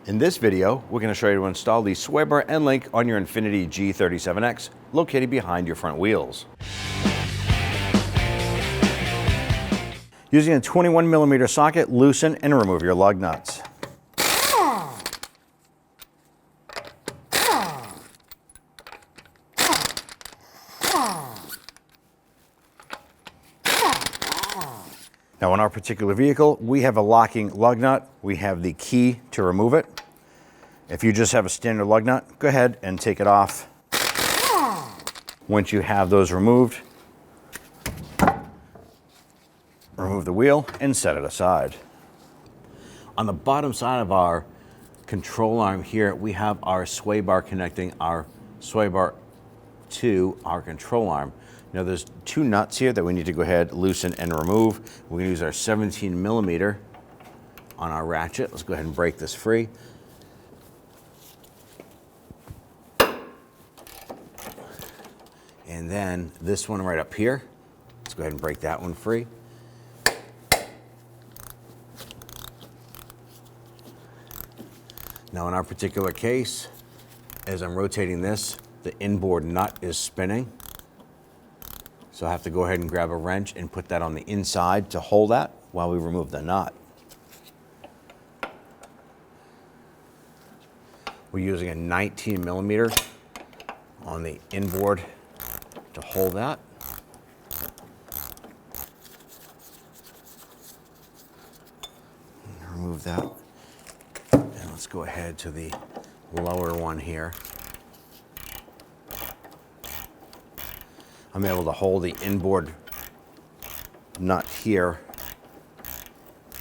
In this video, we're going to show you to install the sway bar end link on your INFINITI G37 X, located behind your front wheels. Using a 21mm socket, loosen and remove your lug nuts. Now on our particular vehicle, we have a locking lug nut. We have the key to remove it. If you just have a standard lug nut, go ahead and take it off. Once you have those removed, remove the wheel and set it aside. On the bottom side of our control arm here, we have our sway bar connecting our sway bar to our control arm. Now there's two nuts here that we need to go ahead, loosen and remove. We're gonna use our 17mm on our ratchet. Let's go ahead and break this free. And then this one right up here, let's go ahead and break that one free. Now in our particular case, as I'm rotating this, the inboard nut is spinning. So I have to go ahead and grab a wrench and put that on the inside to hold that while we remove the nut. We're using a 19mm on the inboard to hold that. Remove that. And let's go ahead to the lower one here. I'm able to hold the inboard nut here.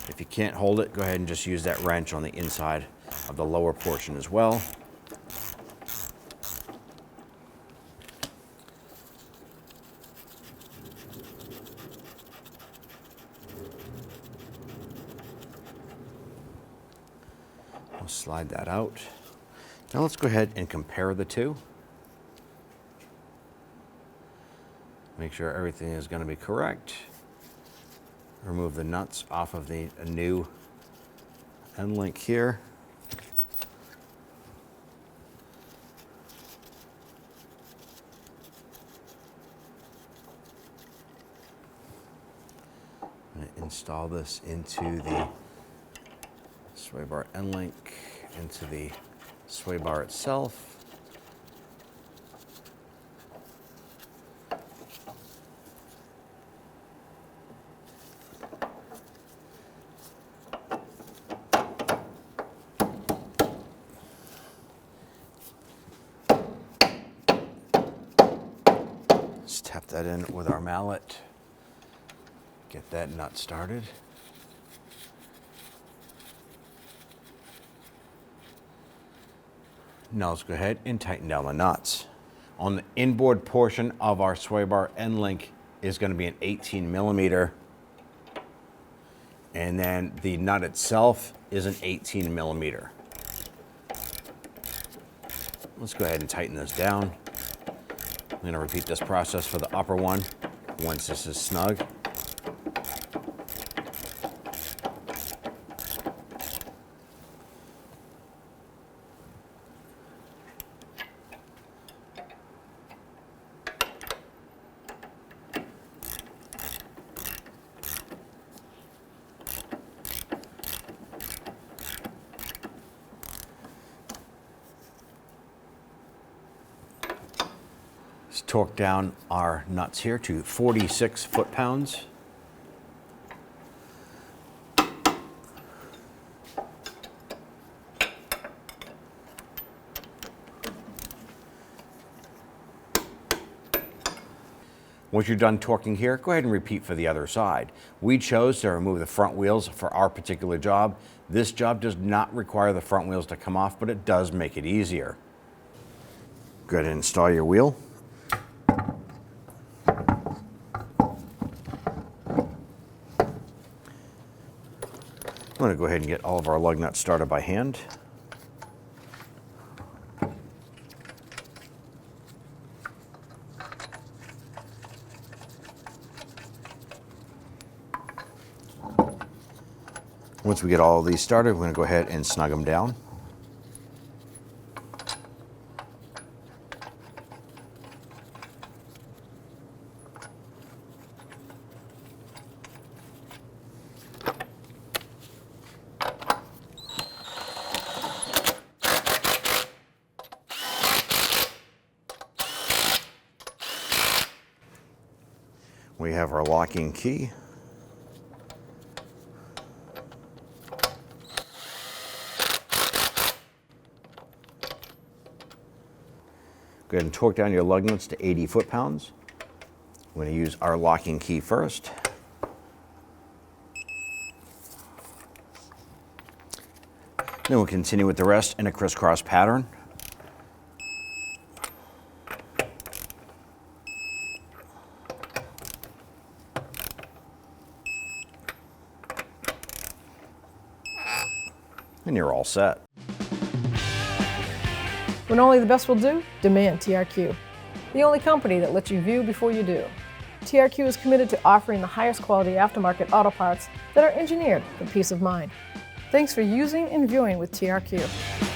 If you can't hold it, go ahead and just use that wrench on the inside of the lower portion as well. I'll slide that out. Now let's go ahead and compare the two. Make sure everything is going to be correct. Remove the nuts off of the new end link here. I'm going to install this into the sway bar end link, into the sway bar itself. Just tap that in with our mallet. Get that nut started. Now let's go ahead and tighten down the nuts. On the inboard portion of our sway bar end link is going to be an 18mm. And then the nut itself is an 18mm. Let's go ahead and tighten this down. I'm going to repeat this process for the upper one once this is snug. Let's torque down our nuts here to 46 foot-pounds. Once you're done torquing here, go ahead and repeat for the other side. We chose to remove the front wheels for our particular job. This job does not require the front wheels to come off, but it does make it easier. Go ahead and install your wheel. I'm going to go ahead and get all of our lug nuts started by hand. Once we get all of these started, we're going to go ahead and snug them down. We have our locking key. Go ahead and torque down your lug nuts to 80 foot-pounds. We're going to use our locking key first. Then we'll continue with the rest in a crisscross pattern. And you're all set. When only the best will do, demand TRQ. The only company that lets you view before you do. TRQ is committed to offering the highest quality aftermarket auto parts that are engineered for peace of mind. Thanks for using and viewing with TRQ.